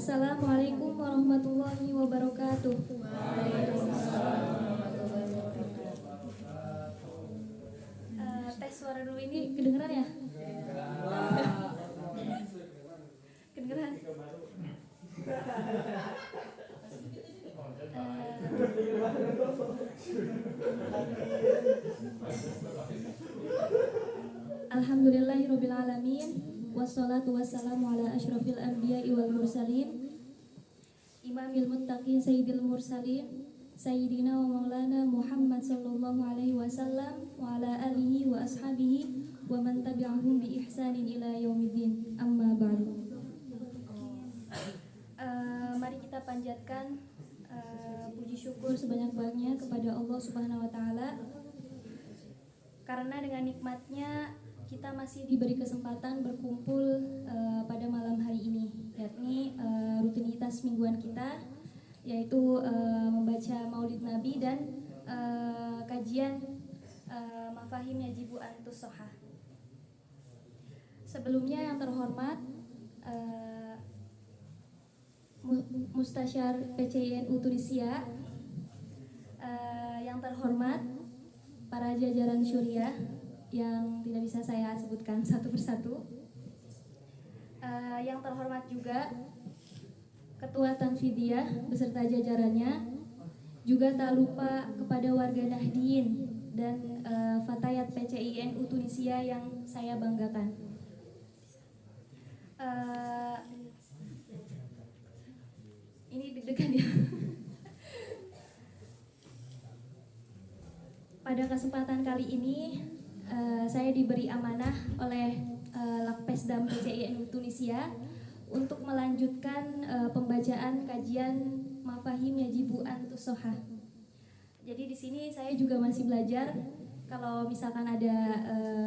Assalamualaikum warahmatullahi wabarakatuh. Tes suara dulu, ini kedengeran ya? Kedengeran? Alhamdulillahirabbil alamin, wassalatu wassalamu ala asyrafil anbiya'i wal mursalin, imamil muttaqin sayyidil mursalin, sayyidina wa maulana Muhammad sallallahu alaihi wasallam wa ala alihi wa ashabihi wa man tabi'ahum bi ihsanin ila yaumiddin. Amma ba'du. Mari kita panjatkan puji syukur sebanyak-banyaknya kepada Allah Subhanahu wa taala, karena dengan nikmatnya kita masih diberi kesempatan berkumpul pada malam hari ini, yakni rutinitas mingguan kita, yaitu membaca Maulid Nabi dan kajian Mafahim Yajibu an Tushahah. Sebelumnya yang terhormat Mustasyar PCINU Tunisia, yang terhormat para jajaran syuriah yang tidak bisa saya sebutkan satu persatu, yang terhormat juga Ketua Tanfidiyah beserta jajarannya, juga tak lupa kepada warga Nahdien dan Fatayat PCINU Tunisia yang saya banggakan. Ini deg-degan ya. Pada kesempatan kali ini saya diberi amanah oleh Lakpesdam PCINU Tunisia untuk melanjutkan pembacaan kajian Mafahim Yajibu an Tushahah. Jadi di sini saya juga masih belajar. Kalau misalkan ada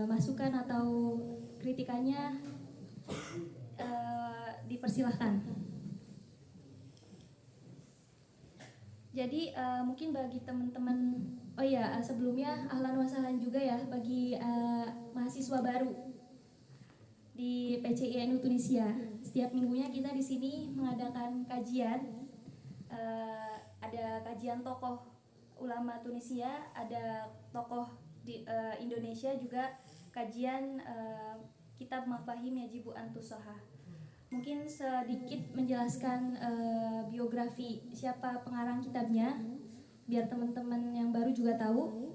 masukan atau kritikannya, dipersilahkan. Jadi mungkin bagi teman-teman, sebelumnya ahlan wa sahlan juga ya bagi mahasiswa baru di PCINU Tunisia. Setiap minggunya kita di sini mengadakan kajian. Ada kajian tokoh ulama Tunisia, ada tokoh di Indonesia, juga kajian kitab Mafahim Yajibu an Tushahah. Mungkin sedikit menjelaskan biografi siapa pengarang kitabnya, biar teman-teman yang baru juga tahu.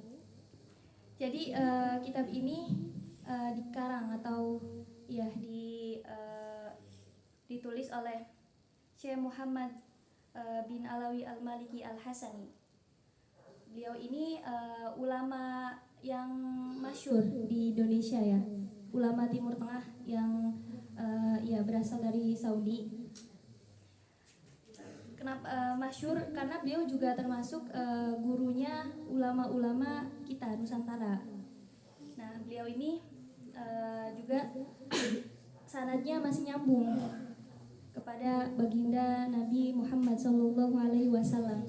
Jadi kitab ini dikarang atau ditulis oleh Syekh Muhammad bin Alawi Al-Maliki Al-Hasani. Beliau ini ulama yang masyhur di Indonesia ya, ulama Timur Tengah yang berasal dari Saudi. Kenapa masyhur? Karena beliau juga termasuk gurunya ulama-ulama kita Nusantara. Nah, beliau ini juga sanadnya masih nyambung kepada baginda Nabi Muhammad SAW.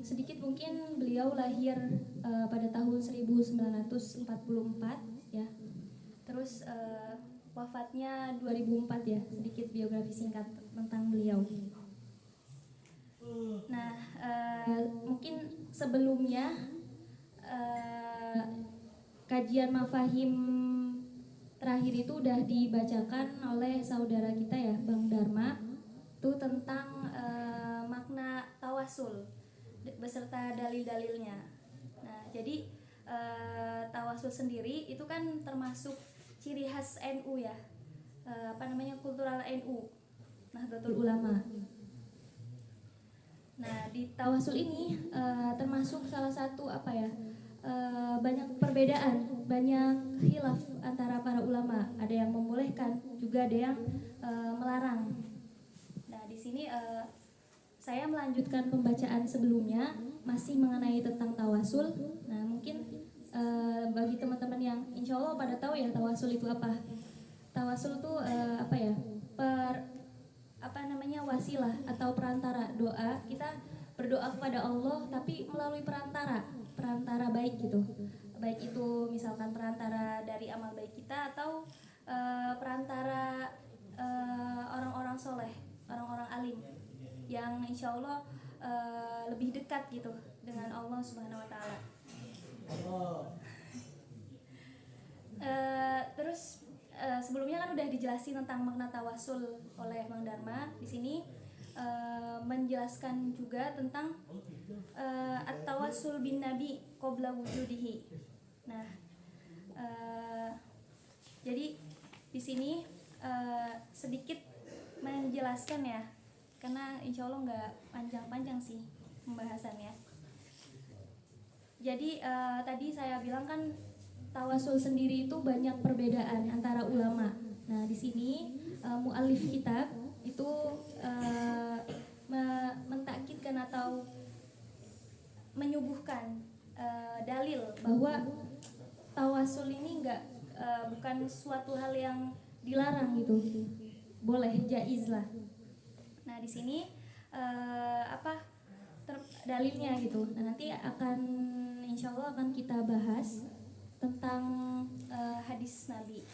Sedikit mungkin beliau lahir pada tahun 1944 ya. Terus wafatnya 2004 ya. Sedikit biografi singkat tentang beliau. Nah, mungkin sebelumnya kajian Mafahim terakhir itu udah dibacakan oleh saudara kita ya, Bang Dharma, itu tentang makna tawasul beserta dalil-dalilnya. Nah, jadi tawasul sendiri itu kan termasuk ciri khas NU ya, kultural NU, Nahdlatul Ulama. Nah, di tawasul ini termasuk salah satu banyak perbedaan, banyak khilaf antara para ulama. Ada yang membolehkan, juga ada yang melarang. Nah, di sini saya melanjutkan pembacaan sebelumnya, masih mengenai tentang tawasul. Nah, mungkin bagi teman-teman yang insya Allah pada tahu ya tawasul itu apa. Tawasul itu wasilah atau perantara doa. Kita berdoa kepada Allah tapi melalui perantara baik gitu. Baik itu misalkan perantara dari amal baik kita atau perantara orang-orang soleh, orang-orang alim yang insya Allah lebih dekat gitu dengan Allah Subhanahu Wa Taala. Terus sebelumnya kan udah dijelasin tentang makna tawasul oleh Bang Dharma. Di sini menjelaskan juga tentang at-tawassul bin nabi qabla wujudihi. Nah, jadi di sini sedikit menjelaskan ya, karena insya Allah nggak panjang-panjang sih pembahasannya. Jadi tadi saya bilang kan tawasul sendiri itu banyak perbedaan antara ulama. Nah, di sini muallif kitab itu mentakidkan atau menyuguhkan dalil bahwa tawasul ini bukan suatu hal yang dilarang gitu, boleh, jaiz lah. Nah, di sini dalilnya gitu. Nah, nanti insya Allah akan kita bahas tentang hadis Nabi.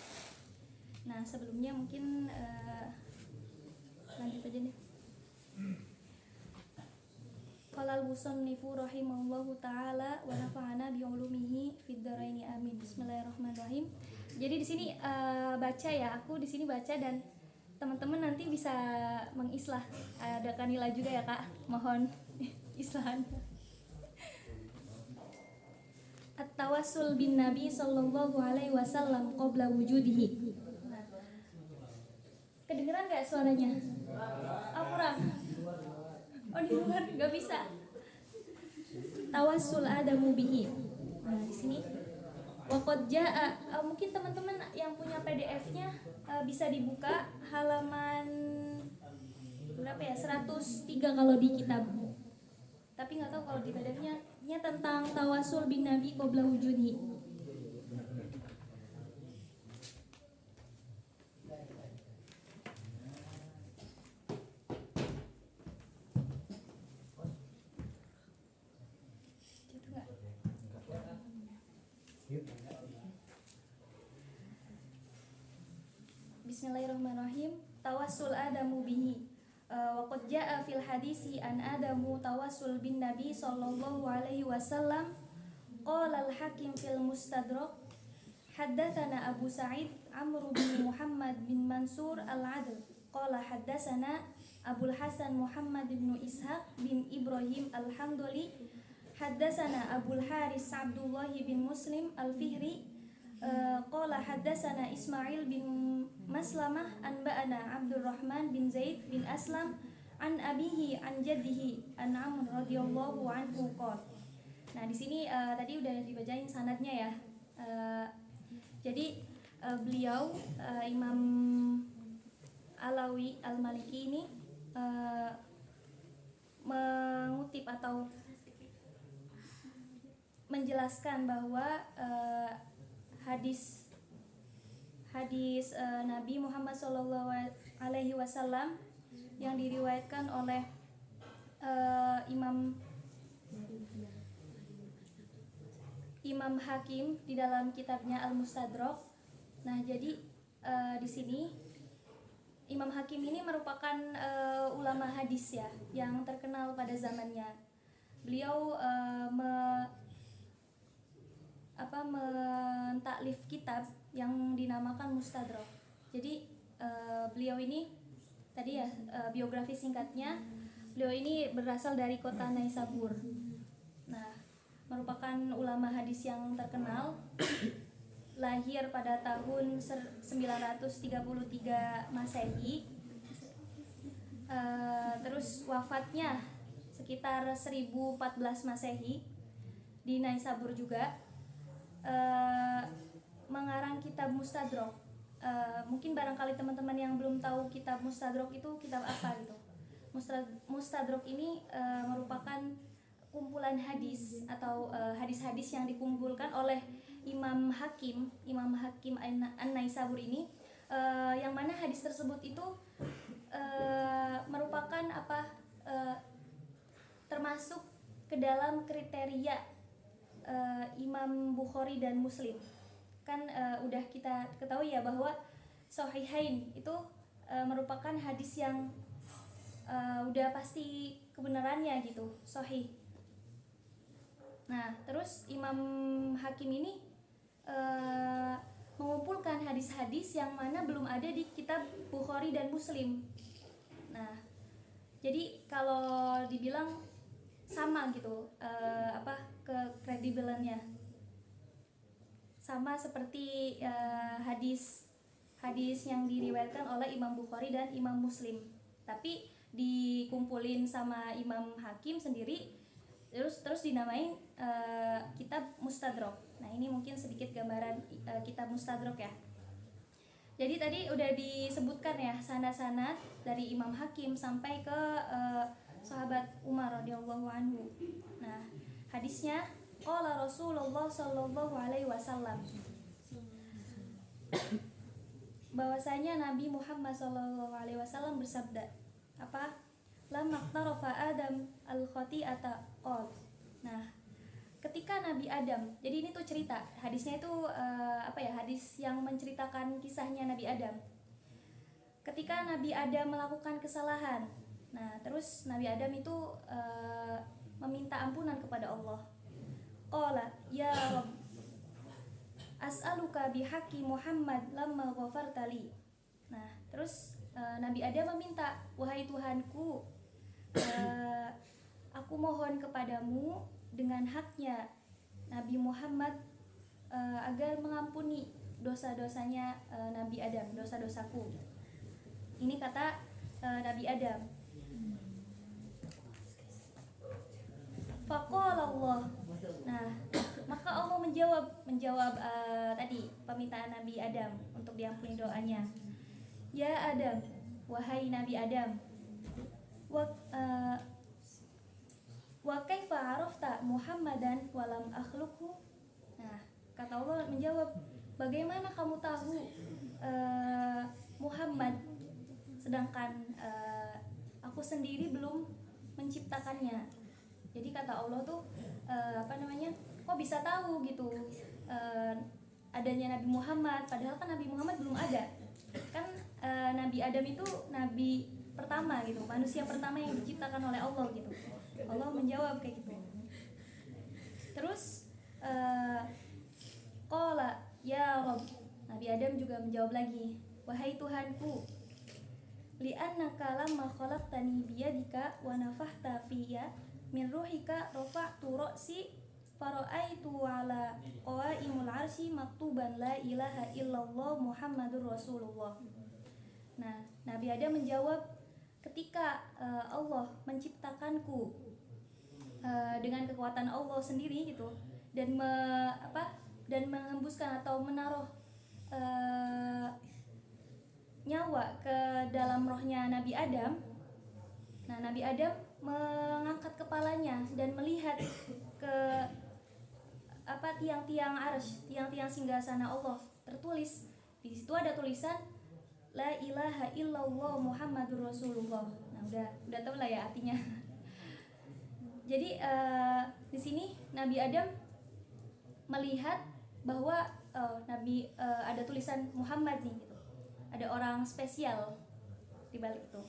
Nah, sebelumnya mungkin lanjut aja nih. Qala al-musannifu rahimahullahu taala wa nafa'ana bi ulumihi fid dharaini amin. Bismillahirrahmanirrahim. Jadi di sini baca ya, aku di sini baca dan teman-teman nanti bisa mengislah. Ada Kanila juga ya, Kak. Mohon islahan. At-tawassul bin Nabi sallallahu alaihi wasallam qabla wujudihi. Nah, kedengeran nggak suaranya? Kurang. Oh, di luar nggak bisa. Tawassul adamu bihi. Nah, di sini waqad jaa, mungkin teman-teman yang punya PDF-nya bisa dibuka halaman berapa ya? 103 kalau di kitab. Tapi nggak tahu kalau di PDF-nya tentang tawasul bin Nabi qabla wujudi. Bismillahirrahmanirrahim. Tawassul adamu bihi. Waqad jaa fil hadisi an adamu tawassul bin Nabi sallallahu alaihi wasallam. Qala al-Hakim fil Mustadrak haddatsana Abu Sa'id Amr bin Muhammad bin Mansur al-Adl. Qala haddatsana Abul Hasan Muhammad bin Ishaq bin Ibrahim al-Hamdali. Haddatsana Abul Haris Abdullah bin Muslim al-Fihri. Qala haddatsana Ismail bin Maslamah anba'ana Abdurrahman bin Zaid bin Aslam an abihi an jaddihi an Amr radhiyallahu anhu qala. Nah, di sini tadi udah dibacain sanadnya ya. Jadi beliau Imam Alawi Al-Maliki ini mengutip atau menjelaskan bahwa hadis Nabi Muhammad Sallallahu Alaihi Wasallam yang diriwayatkan oleh Imam Hakim di dalam kitabnya Al-Mustadrak. Nah, jadi di sini Imam Hakim ini merupakan ulama hadis ya yang terkenal pada zamannya. Beliau mentaklif kitab yang dinamakan Mustadrak. Jadi beliau ini tadi ya biografi singkatnya, beliau ini berasal dari kota Naisabur. Nah, merupakan ulama hadis yang terkenal. Lahir pada tahun 933 Masehi. Terus wafatnya sekitar 1014 Masehi di Naisabur juga. Mengarang kitab Mustadrak. Mungkin barangkali teman-teman yang belum tahu kitab Mustadrak itu kitab apa gitu. Mustadrak ini merupakan kumpulan hadis atau hadis-hadis yang dikumpulkan oleh Imam Hakim An-Naisabur ini, yang mana hadis tersebut itu merupakan termasuk ke dalam kriteria Imam Bukhari dan Muslim. Kan udah kita ketahui ya bahwa Sahihain itu merupakan hadis yang udah pasti kebenarannya gitu, sahih. Nah, terus Imam Hakim ini mengumpulkan hadis-hadis yang mana belum ada di kitab Bukhari dan Muslim. Nah, jadi kalau dibilang sama gitu, kekredibelannya sama seperti hadis yang diriwayatkan oleh Imam Bukhari dan Imam Muslim, tapi dikumpulin sama Imam Hakim sendiri, terus dinamain kitab Mustadrak. Nah, ini mungkin sedikit gambaran kitab Mustadrak ya. Jadi tadi udah disebutkan ya sanad-sanad dari Imam Hakim sampai ke sahabat Umar radhiyallahu anhu. Nah, hadisnya qala Rasulullah sallallahu alaihi wasallam, bahwasanya Nabi Muhammad sallallahu alaihi wasallam bersabda, lam maqtarafa Adam al-khati'ata qol. Nah, ketika Nabi Adam, jadi ini tuh cerita, hadisnya itu hadis yang menceritakan kisahnya Nabi Adam. Ketika Nabi Adam melakukan kesalahan, nah terus Nabi Adam itu meminta ampunan kepada Allah. Qala ya Rabb, as'aluka bihaqqi Muhammad lamma ghafartali. Nah, terus Nabi Adam meminta, wahai Tuhanku, aku mohon kepadamu dengan haknya Nabi Muhammad agar mengampuni dosa-dosanya Nabi Adam, dosa-dosaku. Ini kata Nabi Adam. Faqala Allah. Nah, maka Allah menjawab tadi permintaan Nabi Adam untuk diampuni doanya. Ya Adam, wahai Nabi Adam, wa kaifa arafta Muhammadan walam akhluqhu. Nah, kata Allah menjawab, bagaimana kamu tahu Muhammad sedangkan aku sendiri belum menciptakannya. Jadi kata Allah tuh kok bisa tahu gitu adanya Nabi Muhammad, padahal kan Nabi Muhammad belum ada. Kan Nabi Adam itu nabi pertama gitu, manusia pertama yang diciptakan oleh Allah gitu. Allah menjawab kayak gitu. Terus qala ya Rabb, Nabi Adam juga menjawab lagi, wahai Tuhanku, li'annaka lamma khalaqtani biyadika wa nafakhta fiyya min ruhika rafa'tu ra'si fara'aitu ala qawaimul arsy maktuban la ilaha illallah Muhammadur Rasulullah. Nah, Nabi Adam menjawab, ketika Allah menciptakanku dengan kekuatan Allah sendiri gitu, dan dan menghembuskan atau menaruh nyawa ke dalam rohnya Nabi Adam. Nah, Nabi Adam mengangkat kepalanya dan melihat ke tiang-tiang arsy, tiang-tiang singgasana Allah. Tertulis di situ, ada tulisan la ilaha illallah Muhammadur Rasulullah. Nah, udah tahu lah ya artinya. Jadi di sini Nabi Adam melihat bahwa ada tulisan Muhammad nih gitu. Ada orang spesial di balik itu.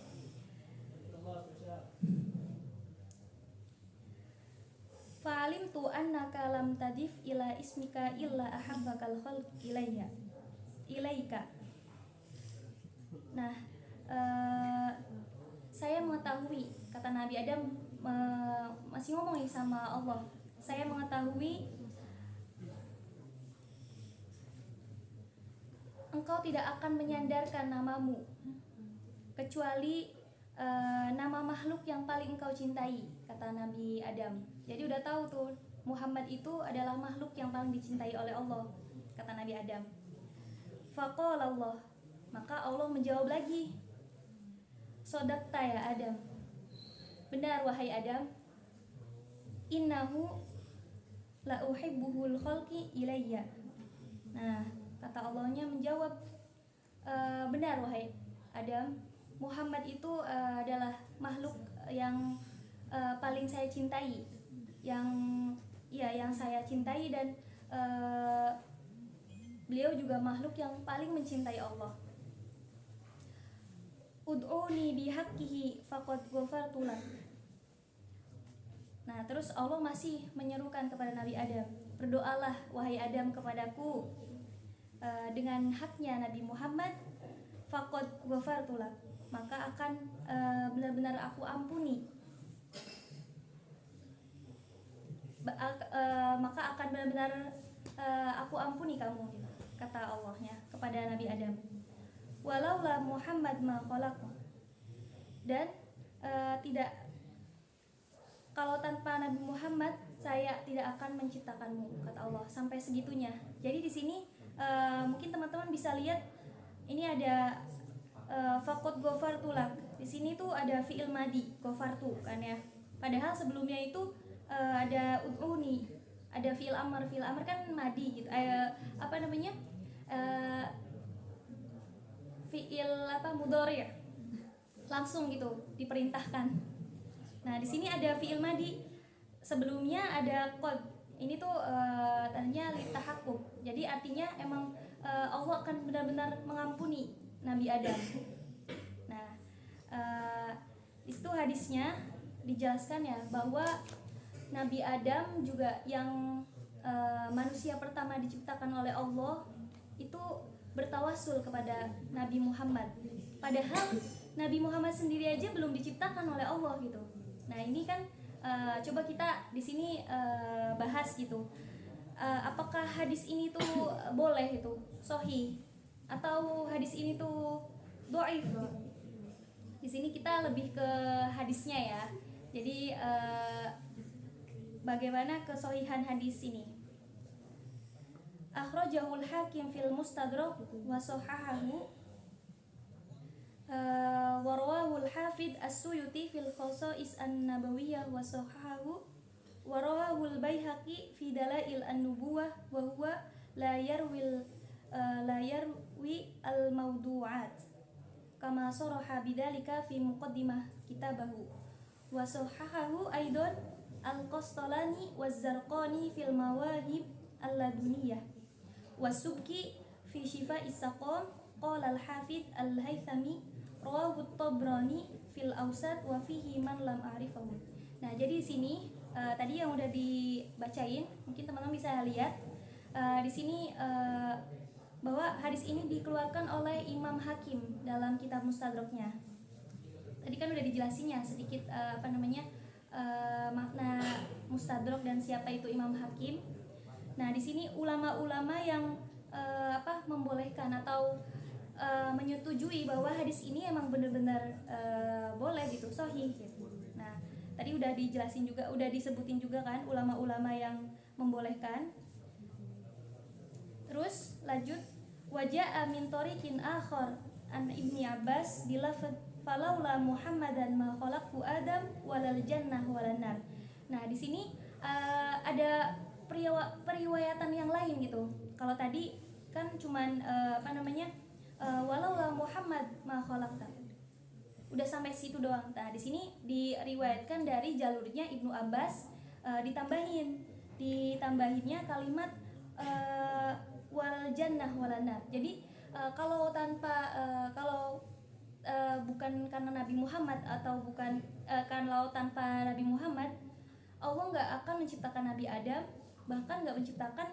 Fa'alim tu annaka lam tadif ila ismika illa ahabbakal khalq ilaika. Nah, saya mengetahui, kata Nabi Adam masih ngomong nih sama Allah, saya mengetahui engkau tidak akan menyandarkan namamu kecuali nama makhluk yang paling engkau cintai, kata Nabi Adam. Jadi udah tahu tuh Muhammad itu adalah makhluk yang paling dicintai oleh Allah, kata Nabi Adam. Faqala Allah, maka Allah menjawab lagi, sodaqta ya Adam, benar wahai Adam, innahu la uhibbuhul khalqi ilayya. Nah, kata Allahnya menjawab, benar wahai Adam, Muhammad itu adalah makhluk yang paling saya cintai, yang saya cintai, dan beliau juga makhluk yang paling mencintai Allah. ud'uni bihaqqihi faqad ghafartu lak. Nah, terus Allah masih menyerukan kepada Nabi Adam, berdoalah wahai Adam kepadaku dengan haknya Nabi Muhammad, faqad ghafartu lak, maka akan benar-benar aku ampuni. Maka akan benar-benar aku ampuni kamu, kata Allahnya kepada Nabi Adam. Walaula Muhammad ma khalaq, dan tidak, kalau tanpa Nabi Muhammad saya tidak akan menciptakanmu, kata Allah, sampai segitunya. Jadi di sini mungkin teman-teman bisa lihat ini ada faqad ghafartu lak. Di sini tuh ada fiil madi ghafartu kan ya. Padahal sebelumnya itu ada ud'uni, ada fiil amr. Fiil amr kan madi gitu. Fiil mudhari', langsung gitu diperintahkan. Nah, di sini ada fiil madi, sebelumnya ada qad. Ini tuh tandanya litahaqquq. Jadi artinya emang Allah akan benar-benar mengampuni Nabi Adam. Nah, di situ hadisnya dijelaskan ya bahwa Nabi Adam juga yang manusia pertama diciptakan oleh Allah itu bertawasul kepada Nabi Muhammad. Padahal Nabi Muhammad sendiri aja belum diciptakan oleh Allah gitu. Nah, ini kan coba kita di sini bahas gitu. Apakah hadis ini tuh boleh itu sahih atau hadis ini tuh dhaif? Di sini kita lebih ke hadisnya ya. Jadi bagaimana kesahihan hadis ini? Akhrajahul Hakim fil Mustadrak wa sahahahu wa rawahul Hafidz As-Suyuti fil Khasa'is An-Nabawiyyah wa sahahahu wa rawahul Baihaqi fi Dalail An-Nubuwah wa huwa la yarwi al-mawdu'at kama saraha bidzalika fi muqaddimah kitabahu wa sahahahu aidan Al-Qastalani waz-Zarqani fil Mawahib Al-Laduniyah was-Subki fi Shifa'is Saqam. Qala al-Hafidz Al-Haythami rawahu at-Tabrani fil Awsat wa fihi man lam a'rifahu. Nah, jadi di sini tadi yang udah dibacain, mungkin teman-teman bisa lihat di sini bahwa hadis ini dikeluarkan oleh Imam Hakim dalam kitab Mustadraknya. Tadi kan udah dijelasinnya sedikit makna Mustadrak dan siapa itu Imam Hakim. Nah, di sini ulama-ulama yang membolehkan atau menyetujui bahwa hadis ini emang benar-benar boleh gitu, sahih gitu. Nah, tadi udah dijelasin juga, udah disebutin juga kan ulama-ulama yang membolehkan. Terus lanjut, waja'a min tariqin akhar an Ibni Abbas bilafadz falaula Muhammadan ma khalaqtu Adam walal jannah walan nar. Nah, di sini ada periwayatan yang lain gitu. Kalau tadi kan cuman walaula Muhammad ma khalaqta. Udah sampai situ doang. Nah, di sini diriwayatkan dari jalurnya Ibnu Abbas, ditambahinnya kalimat wal jannah walan nar. Jadi kalau bukan karena Nabi Muhammad atau bukan kalau tanpa Nabi Muhammad, Allah nggak akan menciptakan Nabi Adam, bahkan nggak menciptakan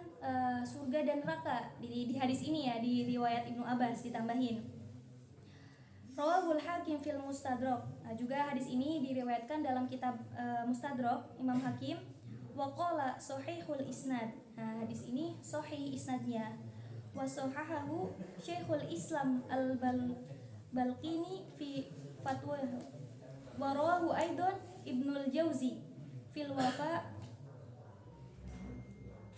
surga dan neraka. Di hadis ini ya, di riwayat Ibnu Abbas ditambahin. Rawahul Hakim fil Mustadrak. Nah, juga hadis ini diriwayatkan dalam kitab Mustadrak Imam Hakim. Wa qala sahihul isnad. Nah, hadis ini sahih isnadnya. Wa sahahahu Syekhul Islam Al-Balqini fi fatwahu. Wa rawahu aidan Ibnul Jauzi fil Wafa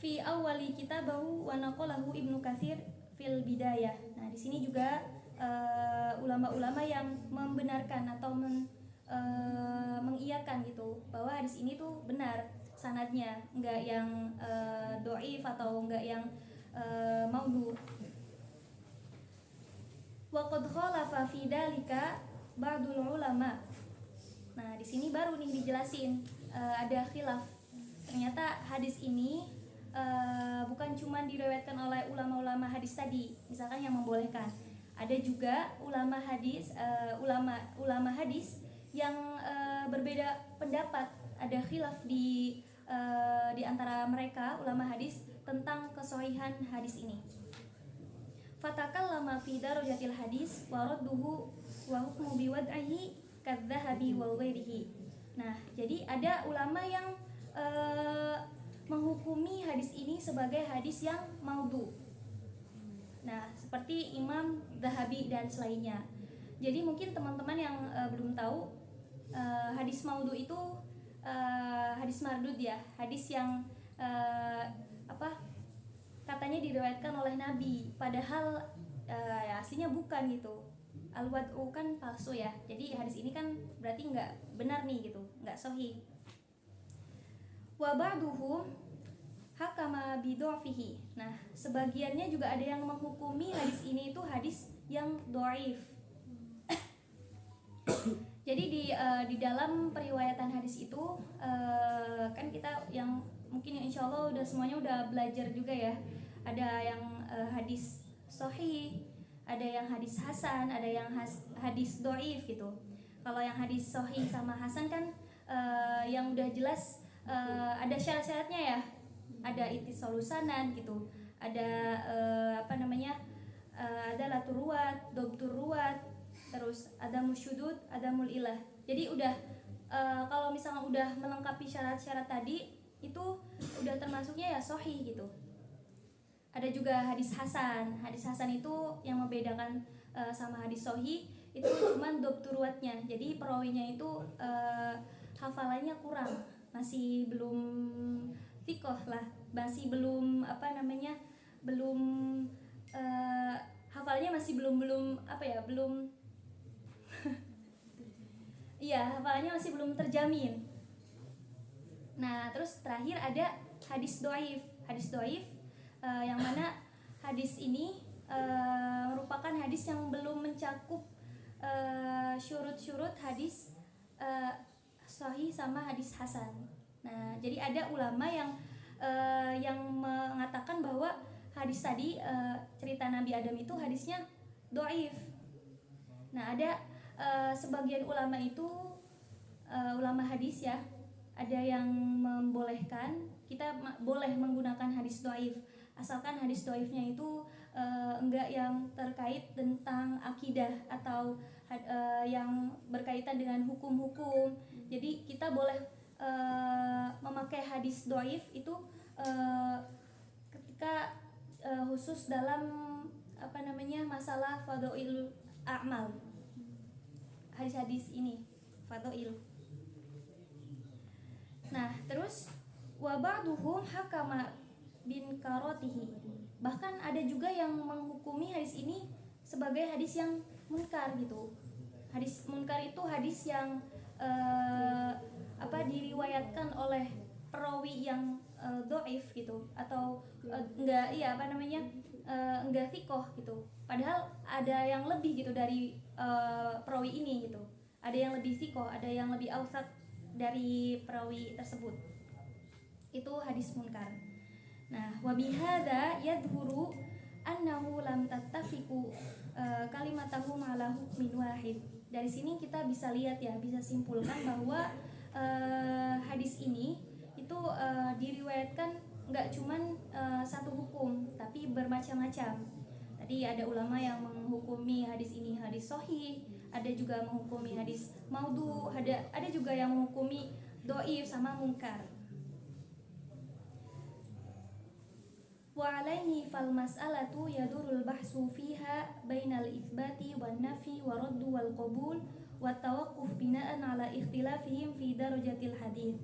fi awali kitabahu wa naqalahu Ibnu Katsir fil Bidayah. Nah, di sini juga ulama-ulama yang membenarkan atau mengiyakan gitu bahwa hadis ini tuh benar sanadnya, enggak yang dhaif atau enggak yang maudhu. Wa qad khalafa fi dzalika ba'dul ulama. Nah, di sini baru nih dijelasin ada khilaf. Ternyata hadis ini bukan cuma diriwayatkan oleh ulama-ulama hadis tadi, misalkan yang membolehkan. Ada ada juga ulama hadis, ulama hadis yang berbeda pendapat, ada khilaf di antara mereka ulama hadis tentang kesohihan hadis ini. Fatakallama fi darajatil hadis wa radduhu wa hukmu biwad'ihi kadzahabi wa ghairihi. Nah, jadi ada ulama yang menghukumi hadis ini sebagai hadis yang maudhu. Nah, seperti Imam Zahabi dan selainnya. Jadi mungkin teman-teman yang belum tahu, hadis maudhu itu hadis mardud ya, hadis yang katanya diriwayatkan oleh Nabi, padahal ya aslinya bukan gitu. Al-wad'u kan palsu ya, jadi hadis ini kan berarti nggak benar nih gitu, nggak sahih. Wa ba'duhum hakama bid'afihi. Nah, sebagiannya juga ada yang menghukumi hadis ini itu hadis yang dhaif. Jadi di dalam periwayatan hadis itu kan kita yang mungkin insya Allah udah semuanya udah belajar juga ya. Ada yang hadis sahih, ada yang hadis hasan, ada yang hadis dhaif gitu. Kalau yang hadis sahih sama hasan kan yang udah jelas ada syarat-syaratnya ya. Ada ittisalus sanad gitu. Ada ada latur ruwat, dobtur ruwat, terus ada musyudud, ada mulilah. Jadi udah kalau misalnya udah melengkapi syarat-syarat tadi itu udah termasuknya ya sahih gitu. Ada juga hadis hasan. Hadis hasan itu yang membedakan sama hadis sahih itu cuman dobtur ruwatnya. Jadi perawinya itu hafalannya kurang, masih belum thiqah lah, masih belum belum hafalnya masih belum iya, hafalannya masih belum terjamin. Nah, terus terakhir ada hadis dhaif. Hadis dhaif yang mana hadis ini merupakan hadis yang belum mencakup syurut-syurut hadis sahih sama hadis hasan. Nah, jadi ada ulama yang mengatakan bahwa hadis tadi cerita Nabi Adam itu hadisnya dhaif. Nah, ada sebagian ulama itu ulama hadis ya, ada yang membolehkan kita boleh menggunakan hadis dhaif asalkan hadis dhaifnya itu enggak yang terkait tentang akidah atau yang berkaitan dengan hukum-hukum. Jadi kita boleh memakai hadis dhaif itu ketika khusus dalam masalah fadhail a'mal. Hadis-hadis ini fadhail. Nah, terus wa ba'duhum hakama bin karatihi. Bahkan ada juga yang menghukumi hadis ini sebagai hadis yang munkar gitu. Hadis munkar itu hadis yang diriwayatkan oleh perawi yang dhaif gitu atau enggak thiqah gitu. Padahal ada yang lebih gitu dari perawi ini gitu. Ada yang lebih thiqah, ada yang lebih awsat dari perawi tersebut. Itu hadis munkar. Nah, wa bihadza yadhuru annahu lam tattafiqu kalimatahu ala hukmin wahid. Dari sini kita bisa lihat ya, bisa simpulkan bahwa hadis ini itu diriwayatkan nggak cuman satu hukum, tapi bermacam-macam. Tadi ada ulama yang menghukumi hadis ini hadis sahih, ada juga menghukumi hadis maudhu, ada juga yang menghukumi dhaif sama munkar. Wa alaihi fal mas'alatu yadurul bahsu fiha bainal itsbati wan nafi wa raddu wal qabul wa tawaqquf bina'an ala ikhtilafihim fi darajatil hadits.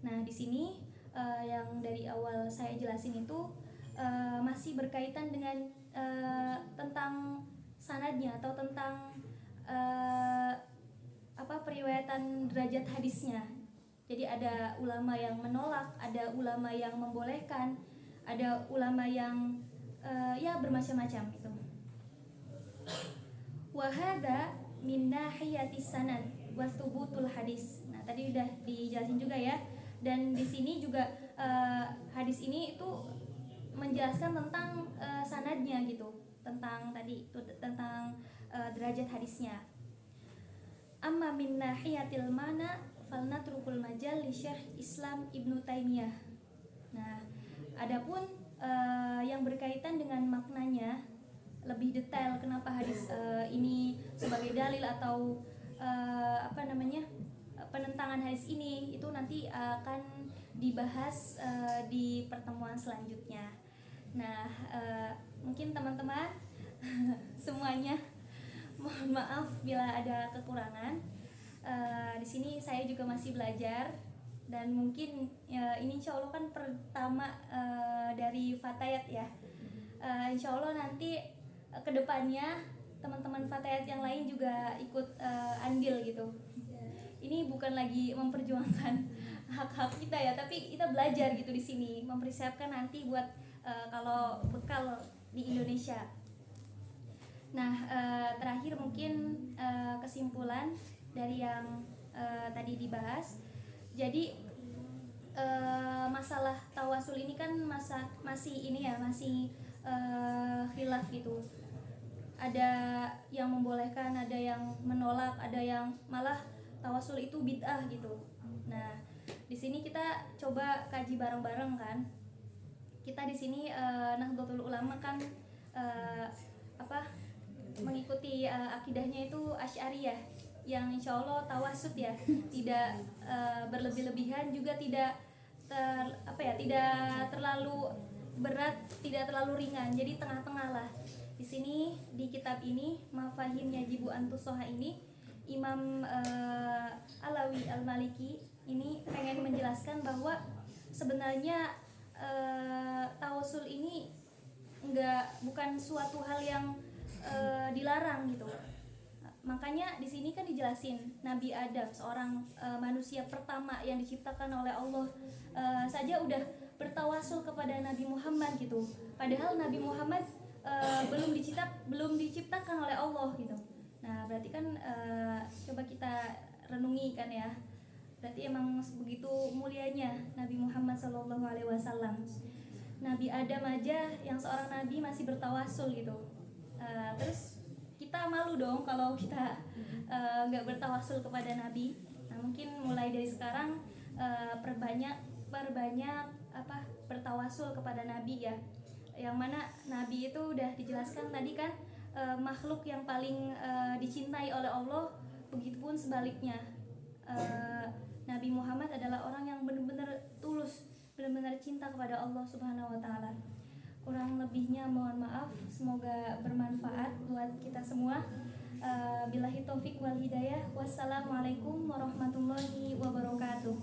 Nah, di sini yang dari awal saya jelasin itu masih berkaitan dengan tentang sanadnya atau tentang periwayatan derajat hadisnya. Jadi ada ulama yang menolak, ada ulama yang membolehkan, ada ulama yang bermacam-macam itu. Wa hadza min nahiyatis sanad wa thubutul hadis. Nah, tadi udah dijelasin juga ya. Dan di sini juga hadis ini itu menjelaskan tentang sanadnya gitu. Tentang tadi itu tentang derajat hadisnya. Amma min nahiyatil mana falnatrukul majal li Syekh Islam Ibnu Taimiyah. Nah, adapun yang berkaitan dengan maknanya lebih detail kenapa hadis ini sebagai dalil atau penentangan hadis ini itu nanti akan dibahas di pertemuan selanjutnya. Nah, mungkin teman-teman semuanya mohon maaf bila ada kekurangan. Di sini saya juga masih belajar dan mungkin ini insya Allah kan pertama dari Fatayat ya. Insya Allah nanti kedepannya teman-teman Fatayat yang lain juga ikut andil gitu. Ini bukan lagi memperjuangkan hak-hak kita ya, tapi kita belajar gitu di sini, mempersiapkan nanti buat kalau bekal di Indonesia. Nah, terakhir mungkin kesimpulan dari yang tadi dibahas. Jadi masalah tawasul ini kan masih khilaf gitu. Ada yang membolehkan, ada yang menolak, ada yang malah tawasul itu bid'ah gitu. Nah, di sini kita coba kaji bareng-bareng kan. Kita di sini Nahdlatul Ulama kan mengikuti akidahnya itu Asy'ariyah yang insya Allah tawasud ya, tidak berlebih-lebihan juga tidak tidak terlalu berat, tidak terlalu ringan, jadi tengah-tengah lah. Di sini di kitab ini Mafahim Yajibu Antusoha ini Imam Alawi Al-Maliki ini pengen menjelaskan bahwa sebenarnya tawasul ini bukan suatu hal yang dilarang gitu. Makanya di sini kan dijelasin Nabi Adam, seorang manusia pertama yang diciptakan oleh Allah saja udah bertawasul kepada Nabi Muhammad gitu. Padahal Nabi Muhammad belum diciptakan oleh Allah gitu. Nah, berarti kan coba kita renungi kan ya. Berarti emang begitu mulianya Nabi Muhammad SAW. Nabi Adam aja yang seorang nabi masih bertawasul gitu. Terus kita malu dong kalau kita nggak bertawasul kepada nabi. Nah, mungkin mulai dari sekarang perbanyak bertawasul kepada nabi ya. Yang mana nabi itu udah dijelaskan tadi kan makhluk yang paling dicintai oleh Allah. Begitupun sebaliknya, Nabi Muhammad adalah orang yang benar-benar tulus, benar-benar cinta kepada Allah Subhanahu wa taala. Kurang lebihnya mohon maaf, semoga bermanfaat buat kita semua. Billahi taufik wal hidayah. Wassalamualaikum warahmatullahi wabarakatuh.